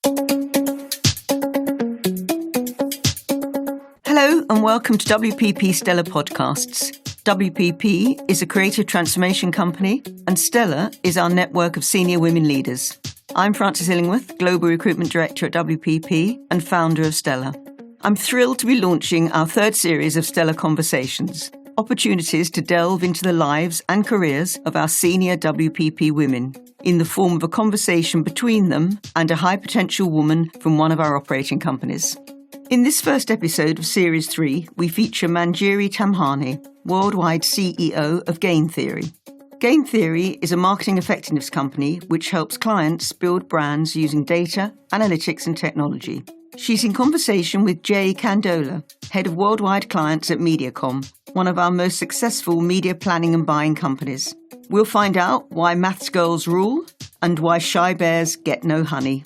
Hello and welcome to WPPStella podcasts. WPP is a creative transformation company and Stella is our network of senior women leaders. I'm Frances Illingworth, Global Recruitment Director at WPP and founder of Stella. I'm thrilled to be launching our third series of Stella Conversations, opportunities to delve into the lives and careers of our senior WPP women in the form of a conversation between them and a high potential woman from one of our operating companies. In this first episode of Series 3, we feature Manjiry Tamhane, worldwide CEO of Gain Theory. Gain Theory is a marketing effectiveness company which helps clients build brands using data, analytics and technology. She's in conversation with Kandola, Head of Worldwide Clients at Mediacom, one of our most successful media planning and buying companies. We'll find out why maths girls rule and why shy bears get no honey.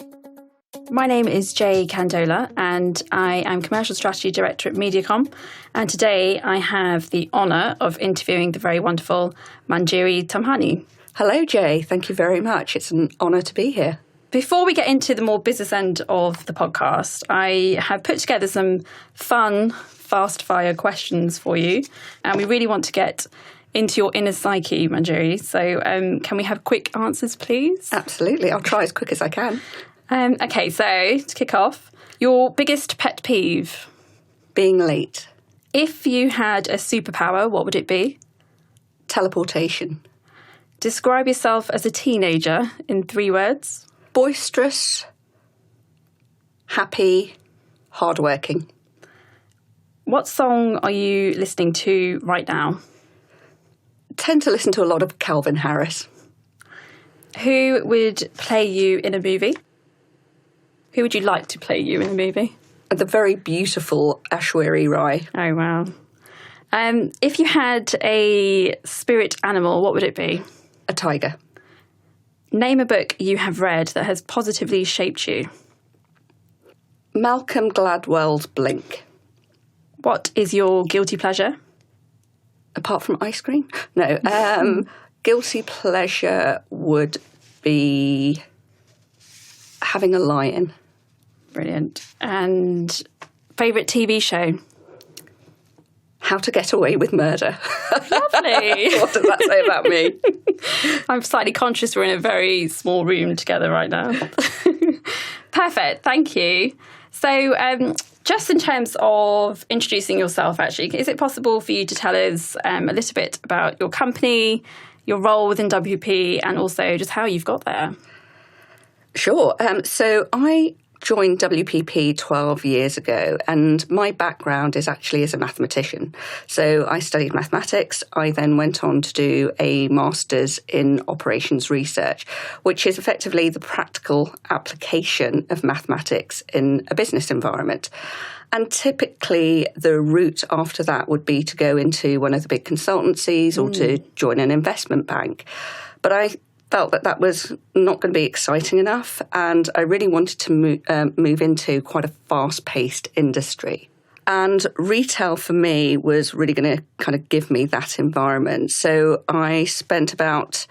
My name is Kandola and I am Commercial Strategy Director at Mediacom, and today I have the honour of interviewing the very wonderful Manjiry Tamhane. Hello Jay, thank you very much. It's an honour to be here. Before we get into the more business end of the podcast, I have put together some fun, fast-fire questions for you, and we really want to get into your inner psyche, Manjiry. So can we have quick answers, please? Absolutely, I'll try as quick as I can. Okay, so to kick off, your biggest pet peeve? Being late. If you had a superpower, what would it be? Teleportation. Describe yourself as a teenager in 3 words. Boisterous, happy, hardworking. What song are you listening to right now? Tend to listen to a lot of Calvin Harris. Who would play you in a movie? Who would you like to play you in a movie? The very beautiful Aishwarya Rai. Oh, wow. If you had a spirit animal, what would it be? A tiger. Name a book you have read that has positively shaped you. Malcolm Gladwell's Blink. What is your guilty pleasure? Apart from ice cream? No. Guilty pleasure would be having a lion. Brilliant. And favourite TV show? How to Get Away with Murder. Lovely. What does that say about me? I'm slightly conscious we're in a very small room together right now. Perfect. Thank you. So just in terms of introducing yourself, actually, is it possible for you to tell us a little bit about your company, your role within WP, and also just how you've got there? Sure. So I joined WPP 12 years ago, and my background is actually as a mathematician. So I studied mathematics. I then went on to do a master's in operations research, which is effectively the practical application of mathematics in a business environment. And typically the route after that would be to go into one of the big consultancies or to join an investment bank. But I felt that was not going to be exciting enough, and I really wanted to move into quite a fast-paced industry. And retail for me was really going to kind of give me that environment. So I spent about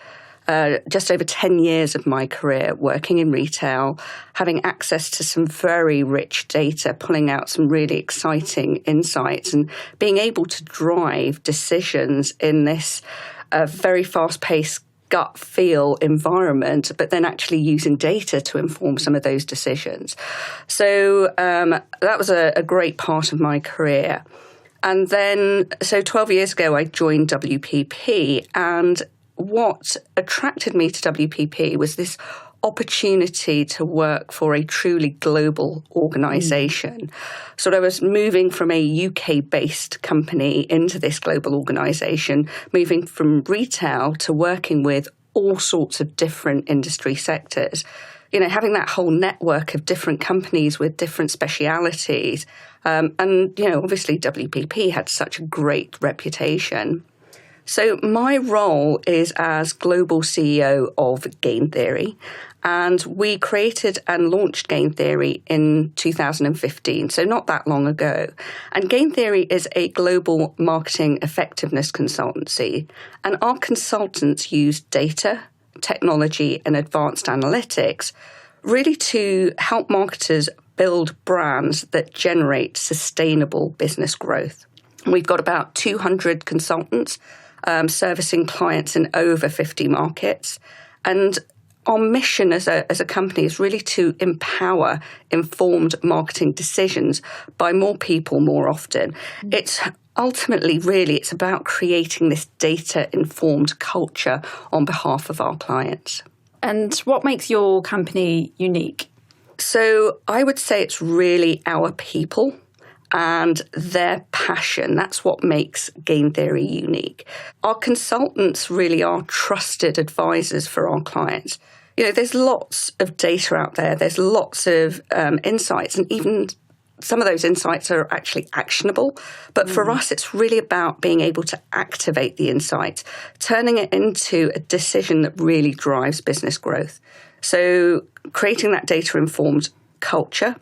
just over 10 years of my career working in retail, having access to some very rich data, pulling out some really exciting insights and being able to drive decisions in this very fast-paced gut feel environment, but then actually using data to inform some of those decisions. So that was a great part of my career. And then, so 12 years ago, I joined WPP, and what attracted me to WPP was this opportunity to work for a truly global organisation. So I was moving from a UK-based company into this global organisation, moving from retail to working with all sorts of different industry sectors. You know, having that whole network of different companies with different specialities. And, you know, obviously WPP had such a great reputation. So my role is as global CEO of Gain Theory, and we created and launched Gain Theory in 2015, so not that long ago. And Gain Theory is a global marketing effectiveness consultancy, and our consultants use data, technology, and advanced analytics really to help marketers build brands that generate sustainable business growth. We've got about 200 consultants servicing clients in over 50 markets. And our mission as a company is really to empower informed marketing decisions by more people more often. It's ultimately, really, it's about creating this data-informed culture on behalf of our clients. And what makes your company unique? So I would say it's really our people and their passion. That's what makes Game Theory unique. Our consultants really are trusted advisors for our clients. There's lots of data out there. There's lots of insights, and even some of those insights are actually actionable. But for us, it's really about being able to activate the insights, turning it into a decision that really drives business growth. So creating that data-informed culture,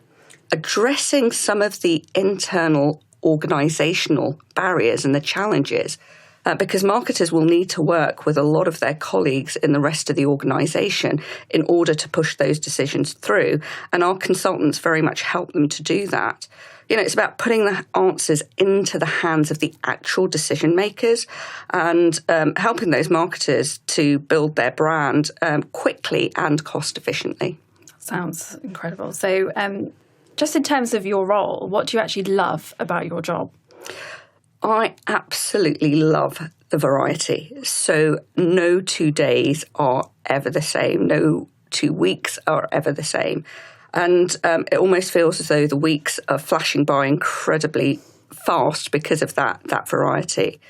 addressing some of the internal organizational barriers and the challenges, because marketers will need to work with a lot of their colleagues in the rest of the organization in order to push those decisions through. And our consultants very much help them to do that. It's about putting the answers into the hands of the actual decision makers and helping those marketers to build their brand quickly and cost efficiently. Sounds incredible. So just in terms of your role, what do you actually love about your job? I absolutely love the variety. So no 2 days are ever the same. No 2 weeks are ever the same. And it almost feels as though the weeks are flashing by incredibly fast because of that variety.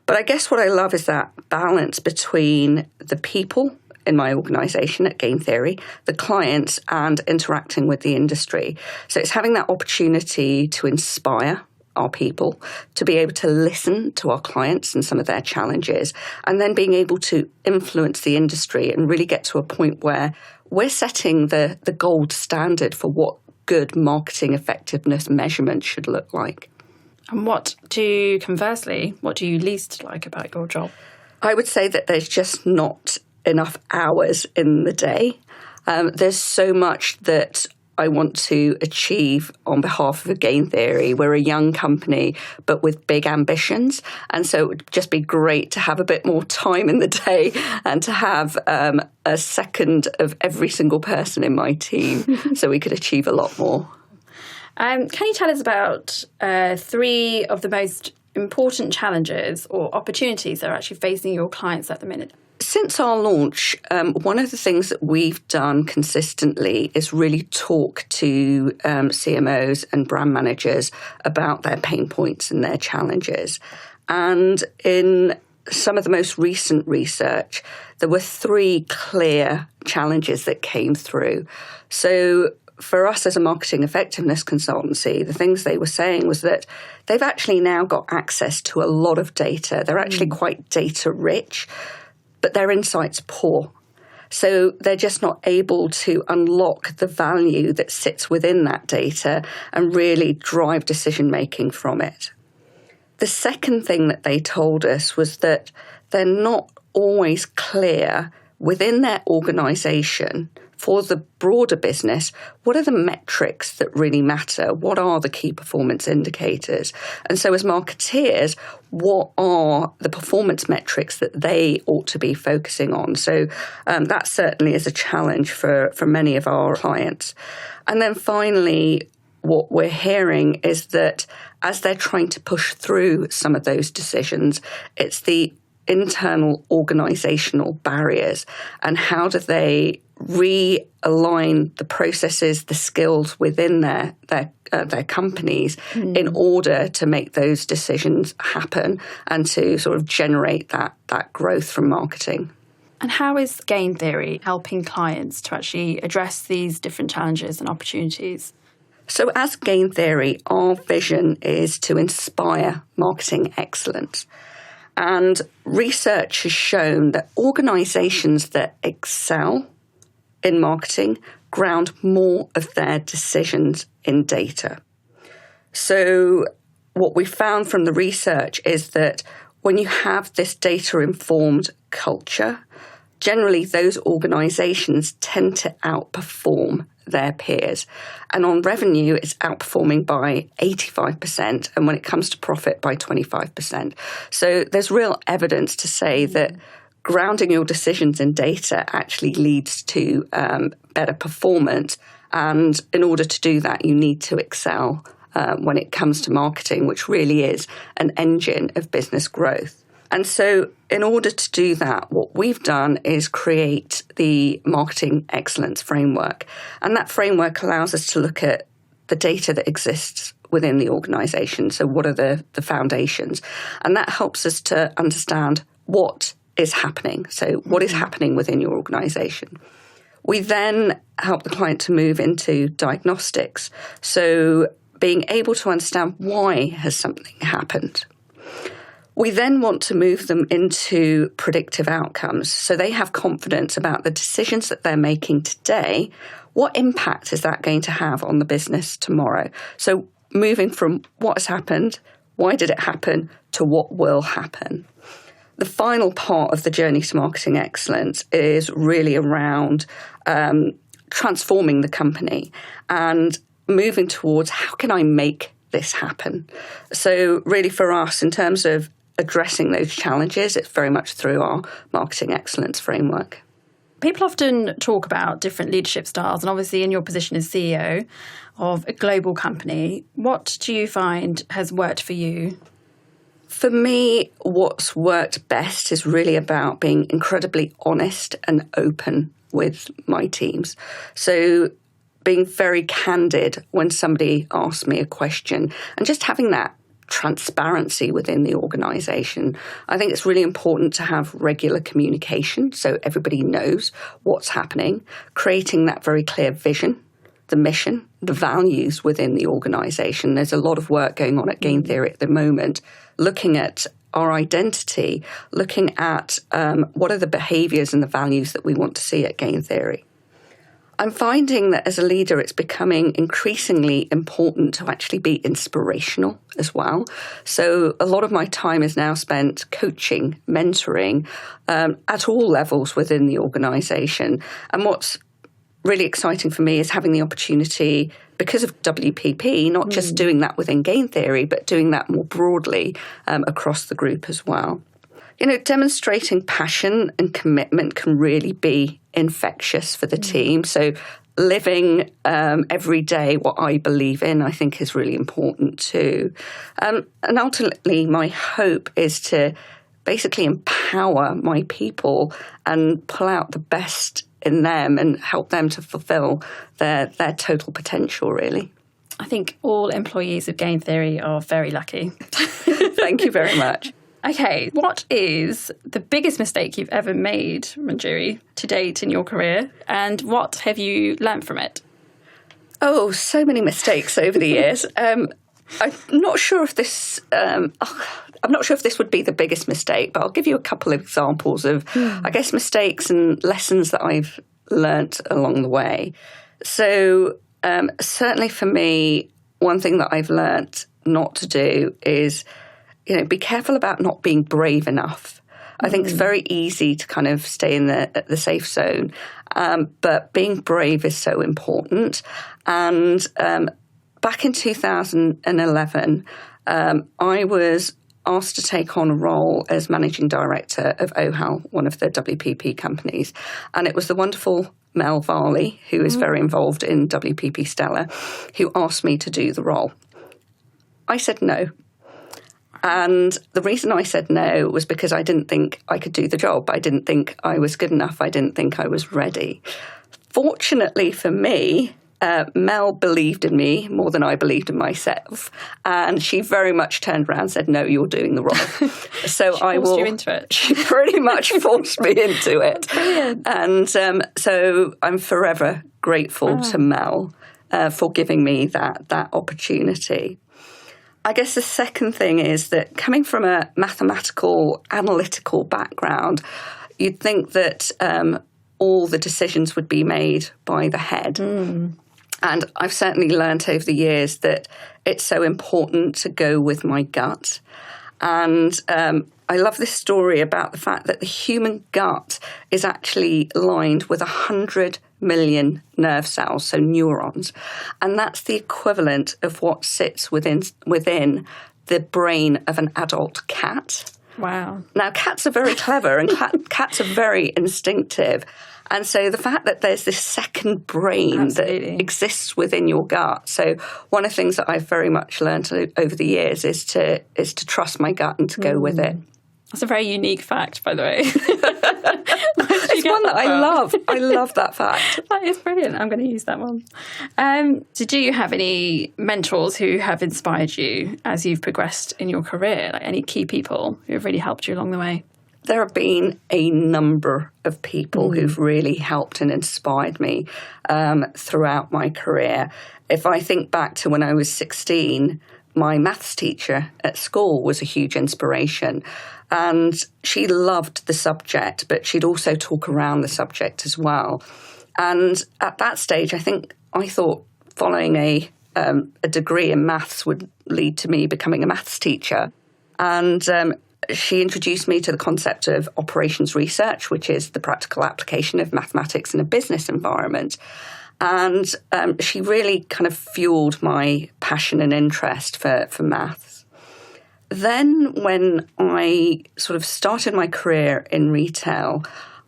But I guess what I love is that balance between the people in my organisation at Game Theory, the clients, and interacting with the industry. So it's having that opportunity to inspire our people, to be able to listen to our clients and some of their challenges, and then being able to influence the industry and really get to a point where we're setting the gold standard for what good marketing effectiveness measurement should look like. And conversely, what do you least like about your job? I would say that there's just not enough hours in the day. There's so much that I want to achieve on behalf of Game Theory. We're a young company, but with big ambitions. And so it would just be great to have a bit more time in the day and to have a second of every single person in my team so we could achieve a lot more. Can you tell us about 3 of the most important challenges or opportunities that are actually facing your clients at the minute? Since our launch, one of the things that we've done consistently is really talk to CMOs and brand managers about their pain points and their challenges. And in some of the most recent research, there were 3 clear challenges that came through. So for us as a marketing effectiveness consultancy, the things they were saying was that they've actually now got access to a lot of data. They're actually quite data rich, but their insight's poor. So they're just not able to unlock the value that sits within that data and really drive decision-making from it. The second thing that they told us was that they're not always clear within their organisation for the broader business, what are the metrics that really matter? What are the key performance indicators? And so as marketeers, what are the performance metrics that they ought to be focusing on? So that certainly is a challenge for many of our clients. And then finally, what we're hearing is that as they're trying to push through some of those decisions, it's the internal organisational barriers and how do they realign the processes, the skills within their companies in order to make those decisions happen and to sort of generate that growth from marketing. And how is Game Theory helping clients to actually address these different challenges and opportunities? So as Game Theory, our vision is to inspire marketing excellence. And research has shown that organisations that excel in marketing ground more of their decisions in data. So what we found from the research is that when you have this data-informed culture, generally those organisations tend to outperform their peers. And on revenue, it's outperforming by 85%, and when it comes to profit, by 25%. So there's real evidence to say that grounding your decisions in data actually leads to better performance. And in order to do that, you need to excel when it comes to marketing, which really is an engine of business growth. And so in order to do that, what we've done is create the Marketing Excellence Framework. And that framework allows us to look at the data that exists within the organisation. So what are the foundations? And that helps us to understand what is happening. So what is happening within your organisation? We then help the client to move into diagnostics. So being able to understand why has something happened. We then want to move them into predictive outcomes. So they have confidence about the decisions that they're making today. What impact is that going to have on the business tomorrow? So moving from what has happened, why did it happen, to what will happen. The final part of the journey to marketing excellence is really around transforming the company and moving towards how can I make this happen. So really for us, in terms of addressing those challenges, it's very much through our marketing excellence framework. People often talk about different leadership styles, and obviously in your position as CEO of a global company, what do you find has worked for you? For me, what's worked best is really about being incredibly honest and open with my teams. So being very candid when somebody asks me a question and just having that transparency within the organisation. I think it's really important to have regular communication so everybody knows what's happening, creating that very clear vision, the mission, the values within the organisation. There's a lot of work going on at Game Theory at the moment, looking at our identity, looking at what are the behaviours and the values that we want to see at Game Theory. I'm finding that as a leader, it's becoming increasingly important to actually be inspirational as well. So a lot of my time is now spent coaching, mentoring at all levels within the organisation. And what's really exciting for me is having the opportunity, because of WPP, not just doing that within Game Theory, but doing that more broadly across the group as well. You know, demonstrating passion and commitment can really be infectious for the team. So living every day what I believe in, I think, is really important too. And ultimately, my hope is to basically empower my people and pull out the best in them and help them to fulfill their total potential, really. I think all employees of Game Theory are very lucky. Thank you very much. Okay, what is the biggest mistake you've ever made, Manjiry, to date in your career, and what have you learnt from it? Oh, so many mistakes over the years. I'm not sure if this would be the biggest mistake, but I'll give you a couple of examples of, I guess, mistakes and lessons that I've learnt along the way. So certainly for me, one thing that I've learnt not to do is, be careful about not being brave enough. I think it's very easy to kind of stay in the safe zone, but being brave is so important. And back in 2011, I was asked to take on a role as managing director of OHAL, one of the WPP companies. And it was the wonderful Mel Varley, who is very involved in WPPStella, who asked me to do the role. I said no. And the reason I said no was because I didn't think I could do the job. I didn't think I was good enough. I didn't think I was ready. Fortunately for me, Mel believed in me more than I believed in myself. And she very much turned around and said, no, you're doing the role. So She forced you into it. She pretty much forced me into it. Brilliant. And so I'm forever grateful to Mel for giving me that opportunity. I guess the second thing is that coming from a mathematical, analytical background, you'd think that all the decisions would be made by the head. And I've certainly learnt over the years that it's so important to go with my gut. And I love this story about the fact that the human gut is actually lined with 100 million nerve cells, so neurons. And that's the equivalent of what sits within the brain of an adult cat. Wow. Now, cats are very clever and cats are very instinctive. And so the fact that there's this second brain Absolutely. that exists within your gut. So one of the things that I've very much learned over the years is to trust my gut and to go with it. That's a very unique fact, by the way. It's one that I love. I love that fact. That is brilliant. I'm going to use that one. So do you have any mentors who have inspired you as you've progressed in your career? Like any key people who have really helped you along the way? There have been a number of people who've really helped and inspired me throughout my career. If I think back to when I was 16, my maths teacher at school was a huge inspiration. And she loved the subject, but she'd also talk around the subject as well. And at that stage, I thought following a degree in maths would lead to me becoming a maths teacher. And she introduced me to the concept of operations research, which is the practical application of mathematics in a business environment. And she really kind of fueled my passion and interest for maths. Then when I sort of started my career in retail,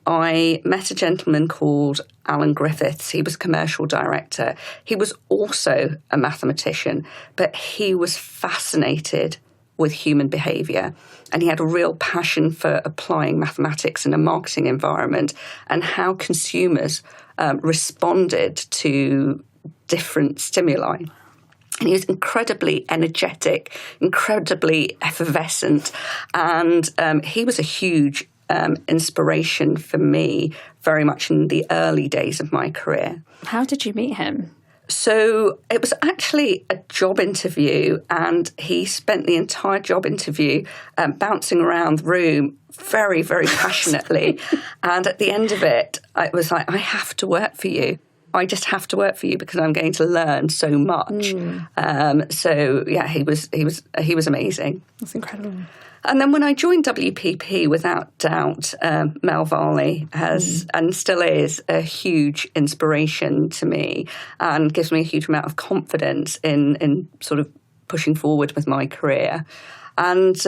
I met a gentleman called Alan Griffiths. He was commercial director. He was also a mathematician, but he was fascinated with human behaviour. And he had a real passion for applying mathematics in a marketing environment and how consumers responded to different stimuli. And he was incredibly energetic, incredibly effervescent. And he was a huge inspiration for me very much in the early days of my career. How did you meet him? So it was actually a job interview, and he spent the entire job interview bouncing around the room very, very passionately. And at the end of it, it was like, I have to work for you. I just have to work for you because I'm going to learn so much. So yeah, he was amazing. That's incredible. And then when I joined WPP, without doubt, Mel Varley has and still is a huge inspiration to me and gives me a huge amount of confidence in sort of pushing forward with my career. And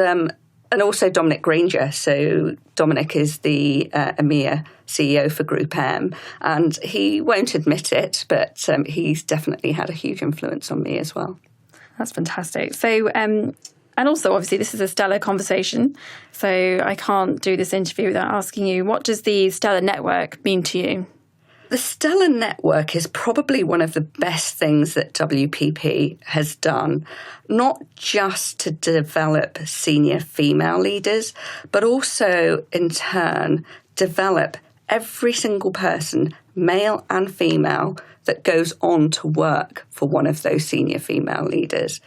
also Dominic Granger. So Dominic is the EMEA CEO for Group M, and he won't admit it, but he's definitely had a huge influence on me as well. That's fantastic. So, and also, obviously, this is a Stella conversation, so I can't do this interview without asking you, what does the Stella Network mean to you? The Stella Network is probably one of the best things that WPP has done, not just to develop senior female leaders, but also, in turn, develop every single person, male and female, that goes on to work for one of those senior female leaders.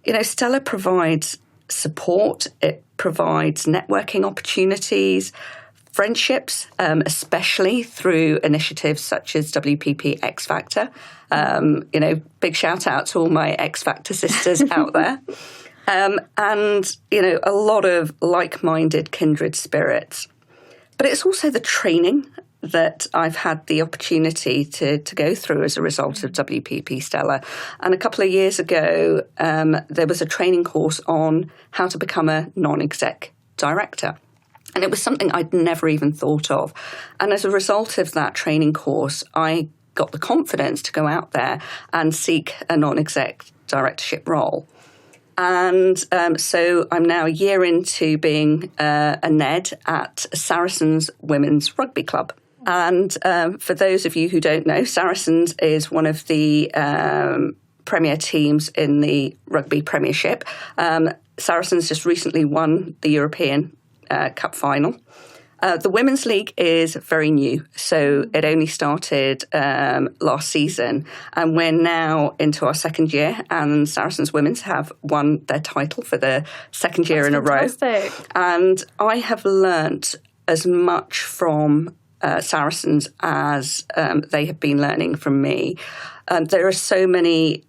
You know, Stella provides support, it provides networking opportunities, friendships, especially through initiatives such as WPP X Factor. Big shout out to all my X Factor sisters out there. And, a lot of like-minded kindred spirits. But it's also the training that I've had the opportunity to go through as a result of WPP Stella. And a couple of years ago, there was a training course on how to become a non-exec director. And it was something I'd never even thought of. And as a result of that training course, I got the confidence to go out there and seek a non-exec directorship role. And so I'm now a year into being a NED at Saracens Women's Rugby Club. And for those of you who don't know, Saracens is one of the premier teams in the Rugby Premiership. Saracens just recently won the European Cup final. The Women's League is very new, so it only started last season, and we're now into our second year, and Saracens Women's have won their title for the second year in a row. And I have learnt as much from Saracens as they have been learning from me. There are so many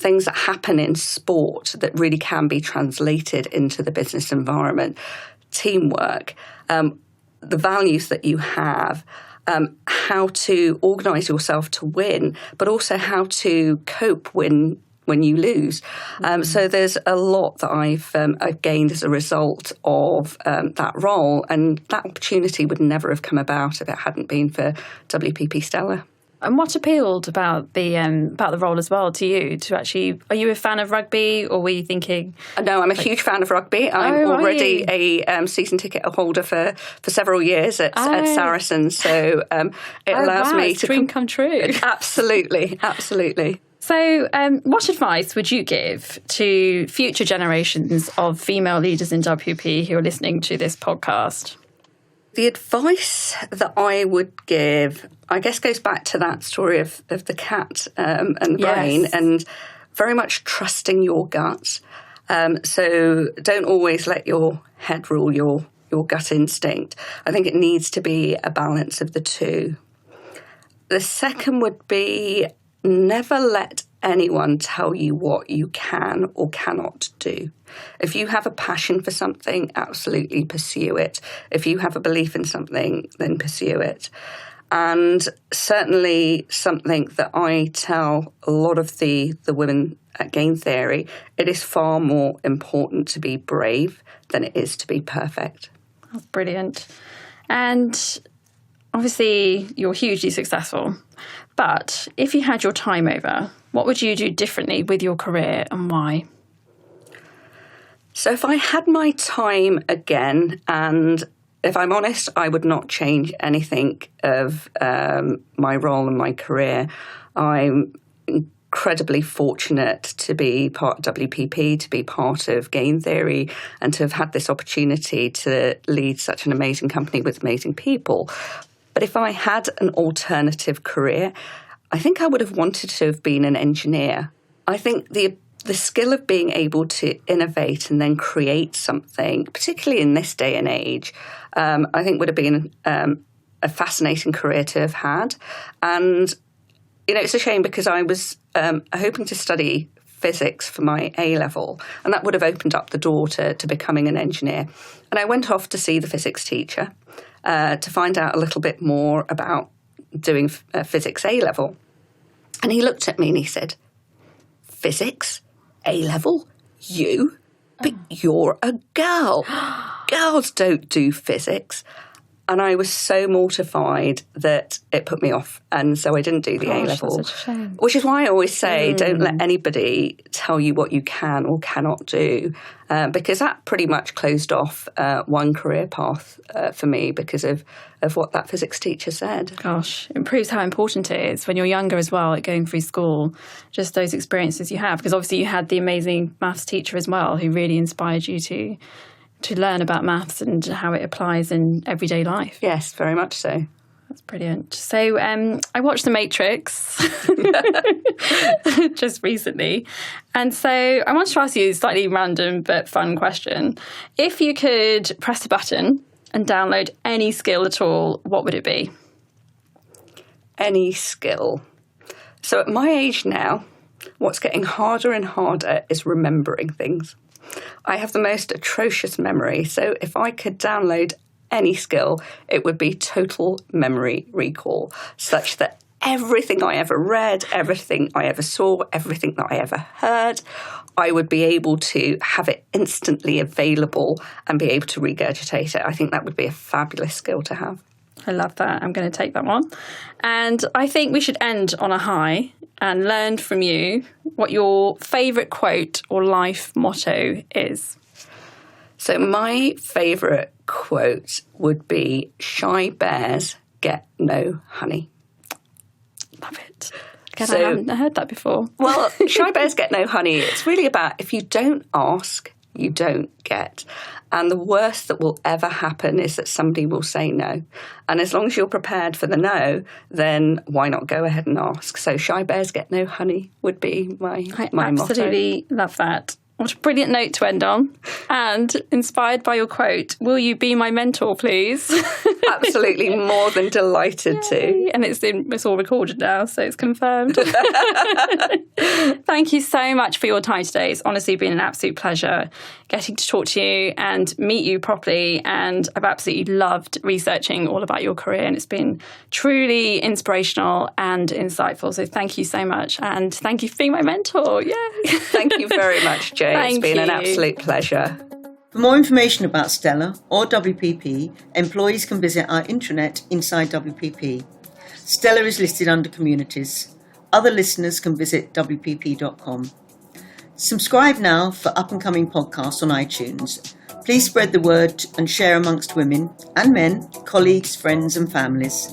things that happen in sport that really can be translated into the business environment. Teamwork, the values that you have, how to organise yourself to win, but also how to cope when you lose. So there's a lot that I've gained as a result of that role, and that opportunity would never have come about if it hadn't been for WPPStella. And what appealed about the role as well to you? Are you a fan of rugby, or were you thinking? No, I'm a huge fan of rugby. I'm already a season ticket holder for several years at Saracens, so it allows me to dream come true. Absolutely. So, what advice would you give to future generations of female leaders in WP who are listening to this podcast? The advice that I would give, I guess, goes back to that story of the cat and the brain, and very much trusting your gut. So don't always let your head rule your gut instinct. I think it needs to be a balance of the two. The second would be never let anyone tell you what you can or cannot do. If you have a passion for something, absolutely pursue it. If you have a belief in something, then pursue it. And certainly something that I tell a lot of the women at Game Theory, it is far more important to be brave than it is to be perfect. That's brilliant. And obviously you're hugely successful. But if you had your time over, what would you do differently with your career and why? So if I had my time again, and if I'm honest, I would not change anything of my role and my career. I'm incredibly fortunate to be part of WPP, to be part of Game Theory, and to have had this opportunity to lead such an amazing company with amazing people. But if I had an alternative career, I think I would have wanted to have been an engineer. I think the skill of being able to innovate and then create something, particularly in this day and age, I think would have been a fascinating career to have had. And, it's a shame because I was hoping to study physics for my A-level, and that would have opened up the door to becoming an engineer. And I went off to see the physics teacher to find out a little bit more about doing physics A-level. And he looked at me and he said, "Physics A-level? You? But you're a girl. Girls don't do physics." And I was so mortified that it put me off. And so I didn't do the A-level. That's such a shame. Which is why I always say don't let anybody tell you what you can or cannot do. Because that pretty much closed off one career path for me because of what that physics teacher said. Gosh, it proves how important it is when you're younger as well, like going through school, just those experiences you have. Because obviously you had the amazing maths teacher as well who really inspired you to learn about maths and how it applies in everyday life. Yes, very much so. That's brilliant. So I watched The Matrix just recently. And so I wanted to ask you a slightly random but fun question. If you could press a button and download any skill at all, what would it be? Any skill. So at my age now, what's getting harder and harder is remembering things. I have the most atrocious memory, so if I could download any skill, it would be total memory recall, such that everything I ever read, everything I ever saw, everything that I ever heard, I would be able to have it instantly available and be able to regurgitate it. I think that would be a fabulous skill to have. I love that. I'm going to take that one. And I think we should end on a high and learn from you what your favourite quote or life motto is. So my favourite quote would be, "Shy bears get no honey." Love it. Again, I haven't heard that before. Well, shy bears get no honey. It's really about if you don't ask, you don't get. And the worst that will ever happen is that somebody will say no. And as long as you're prepared for the no, then why not go ahead and ask? So shy bears get no honey would be my motto. I absolutely love that. What a brilliant note to end on. And inspired by your quote, will you be my mentor, please? Absolutely, more than delighted to. And it's all recorded now, so it's confirmed. Thank you so much for your time today. It's honestly been an absolute pleasure getting to talk to you and meet you properly. And I've absolutely loved researching all about your career. And it's been truly inspirational and insightful. So thank you so much. And thank you for being my mentor. Yay. Thank you very much, Jay. It's been an absolute pleasure. For more information about Stella or WPP, employees can visit our intranet inside WPP. Stella is listed under Communities. Other listeners can visit WPP.com. Subscribe now for up-and-coming podcasts on iTunes. Please spread the word and share amongst women and men, colleagues, friends and families.